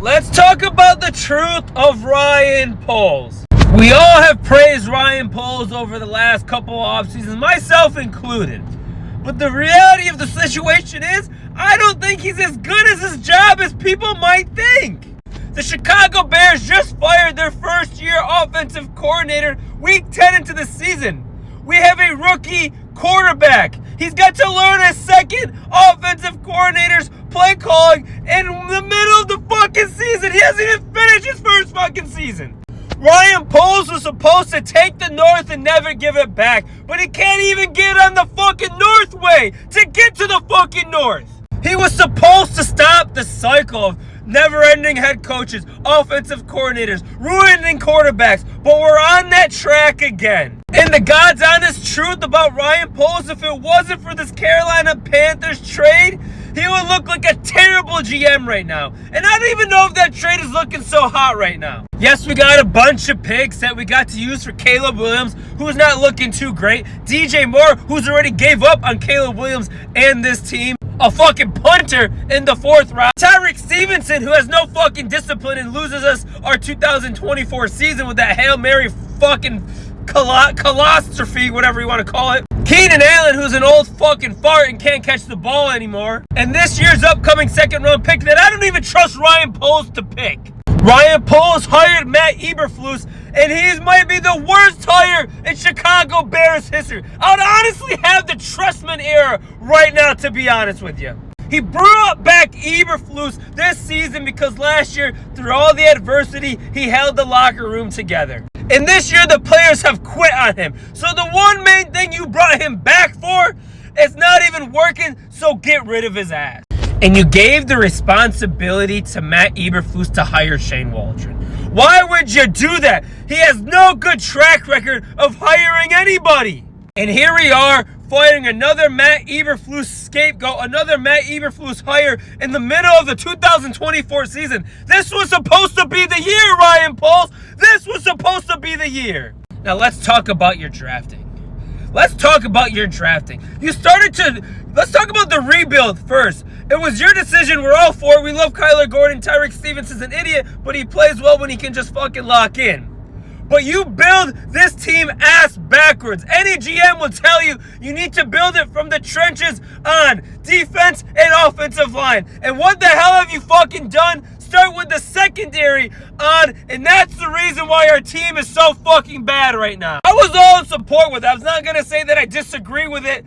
Let's talk about the truth of Ryan Poles. We all have praised Ryan Poles over the last couple off seasons, myself included. But the reality of the situation is, I don't think he's as good as his job as people might think. The Chicago Bears just fired their first-year offensive coordinator week 10 into the season. We have a rookie quarterback. He's got to learn a second offensive coordinator's play calling in the middle of the fucking season. He hasn't even finished his first fucking season. Ryan Poles was supposed to take the North and never give it back, but he can't even get on the fucking Northway to get to the fucking North. He was supposed to stop the cycle of never-ending head coaches, offensive coordinators, ruining quarterbacks, but we're on that track again. And the God's honest truth about Ryan Poles, if it wasn't for this Carolina Panthers trade, he would look like a terrible GM right now. And I don't even know if that trade is looking so hot right now. Yes, we got a bunch of picks that we got to use for Caleb Williams, who's not looking too great. DJ Moore, who's already gave up on Caleb Williams and this team. A fucking punter in the 4th round. Tyreek Stevenson, who has no fucking discipline and loses us our 2024 season with that Hail Mary fucking colostrophe, whatever you want to call it. Keenan Allen, who's an old fucking fart and can't catch the ball anymore. And this year's upcoming 2nd round pick that I don't even trust Ryan Poles to pick. Ryan Poles hired Matt Eberflus, and he might be the worst hire in Chicago Bears history. I would honestly have the Trustman era right now, to be honest with you. He brought back Eberflus this season because last year, through all the adversity, he held the locker room together. And this year, the players have quit on him. So the one main thing you brought him back for is not even working, so get rid of his ass. And you gave the responsibility to Matt Eberflus to hire Shane Waldron. Why would you do that? He has no good track record of hiring anybody. And here we are, fighting another Matt Eberflus scapegoat, another Matt Eberflus hire in the middle of the 2024 season. This was supposed to be the year, Ryan Poles. This was supposed to be the year. Now let's talk about your drafting. Let's talk about your drafting. Let's talk about the rebuild first. It was your decision. We're all for it. We love Kyler Gordon. Tyreek Stevenson's an idiot, but he plays well when he can just fucking lock in. But you build this team ass backwards. Any GM will tell you you need to build it from the trenches on defense and offensive line. And what the hell have you fucking done? Start with the secondary on, and that's the reason why our team is so fucking bad right now. I was all in support with it. I was not going to say that I disagree with it,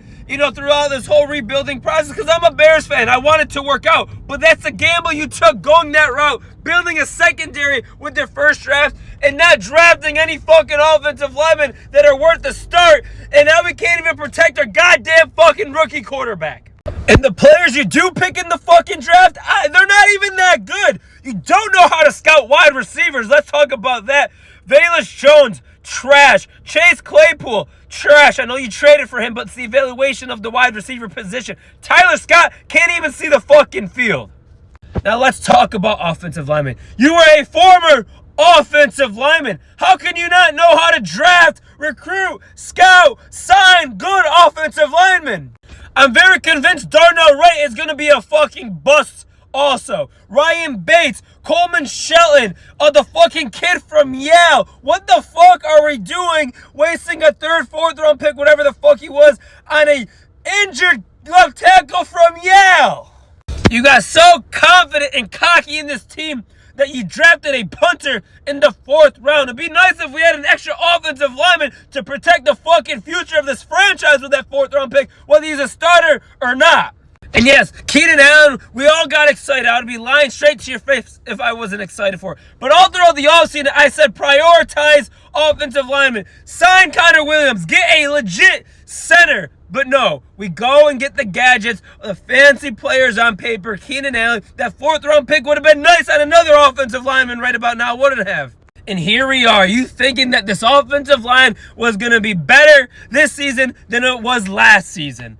throughout this whole rebuilding process, because I'm a Bears fan. I want it to work out. But that's a gamble you took going that route, building a secondary with their first draft and not drafting any fucking offensive linemen that are worth the start. And now we can't even protect our goddamn fucking rookie quarterback. And the players you do pick in the fucking draft, they're not even that good. You don't know how to scout wide receivers. Let's talk about that. Velus Jones, trash. Chase Claypool, trash. I know you traded for him, but it's the evaluation of the wide receiver position. Tyler Scott can't even see the fucking field. Now let's talk about offensive linemen. You were a former offensive lineman. How can you not know how to draft, recruit, scout, sign good offensive linemen? I'm very convinced Darnell Wright is going to be a fucking bust also. Ryan Bates, Coleman Shelton, the fucking kid from Yale. What the fuck are we doing wasting a 3rd, 4th round pick, whatever the fuck he was, on a injured left tackle from Yale? You got so confident and cocky in this team that you drafted a punter in the 4th round. It'd be nice if we had an extra offensive lineman to protect the fucking future of this franchise with that 4th round pick, whether he's a starter or not. And yes, Keenan Allen, we all got excited. I would be lying straight to your face if I wasn't excited for it. But all throughout the offseason, I said prioritize offensive linemen. Sign Connor Williams. Get a legit center. But no, we go and get the gadgets, the fancy players on paper. Keenan Allen, that 4th round pick would have been nice on another offensive lineman right about now, wouldn't it have? And here we are, you thinking that this offensive line was going to be better this season than it was last season.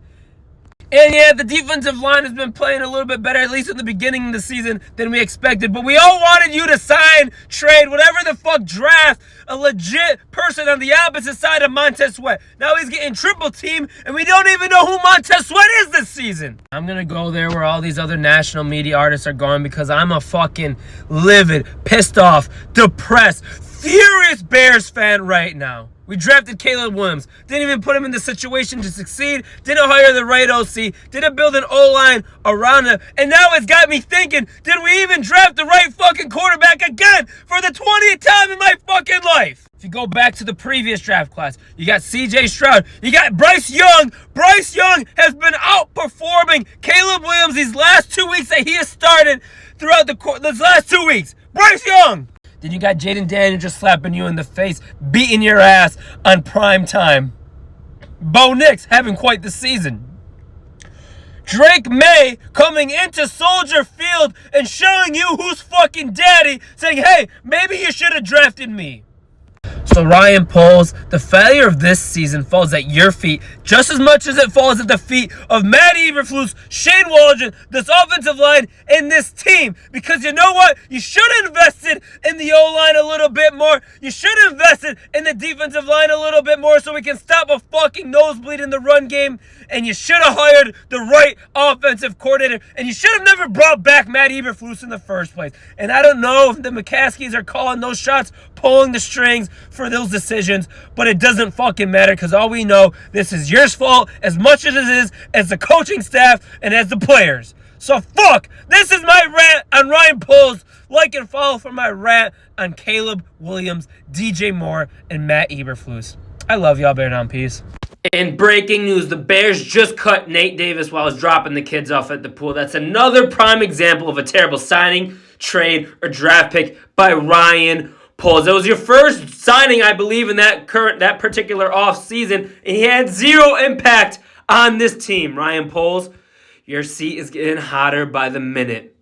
And yeah, the defensive line has been playing a little bit better, at least in the beginning of the season, than we expected. But we all wanted you to sign, trade, whatever the fuck, draft a legit person on the opposite side of Montez Sweat. Now he's getting triple teamed, and we don't even know who Montez Sweat is this season. I'm gonna go there where all these other national media artists are going because I'm a fucking livid, pissed off, depressed, furious Bears fan right now. We drafted Caleb Williams. Didn't even put him in the situation to succeed. Didn't hire the right OC. Didn't build an O-line around him. And now it's got me thinking, did we even draft the right fucking quarterback again for the 20th time in my fucking life? If you go back to the previous draft class, you got C.J. Stroud. You got Bryce Young. Bryce Young has been outperforming Caleb Williams these last 2 weeks that he has started throughout these last 2 weeks. Bryce Young. Then you got Jaden Daniels just slapping you in the face, beating your ass on prime time. Bo Nix having quite the season. Drake May coming into Soldier Field and showing you who's fucking daddy, saying, hey, maybe you should have drafted me. So Ryan Poles, the failure of this season falls at your feet just as much as it falls at the feet of Matt Eberflus, Shane Waldron, this offensive line, and this team. Because you know what? You should have invested in the O-line a little bit more. You should have invested in the defensive line a little bit more so we can stop a fucking nosebleed in the run game. And you should have hired the right offensive coordinator. And you should have never brought back Matt Eberflus in the first place. And I don't know if the McCaskies are calling those shots, pulling the strings for those decisions, but it doesn't fucking matter because all we know, this is your fault as much as it is as the coaching staff and as the players. So fuck, this is my rant on Ryan Poles. Like and follow for my rant on Caleb Williams, DJ Moore, and Matt Eberflus. I love y'all. Bear down. Peace. In breaking news, the Bears just cut Nate Davis while I was dropping the kids off at the pool. That's another prime example of a terrible signing, trade, or draft pick by Ryan Poles. It was your first signing, I believe, in that particular off season, and he had zero impact on this team. Ryan Poles, your seat is getting hotter by the minute.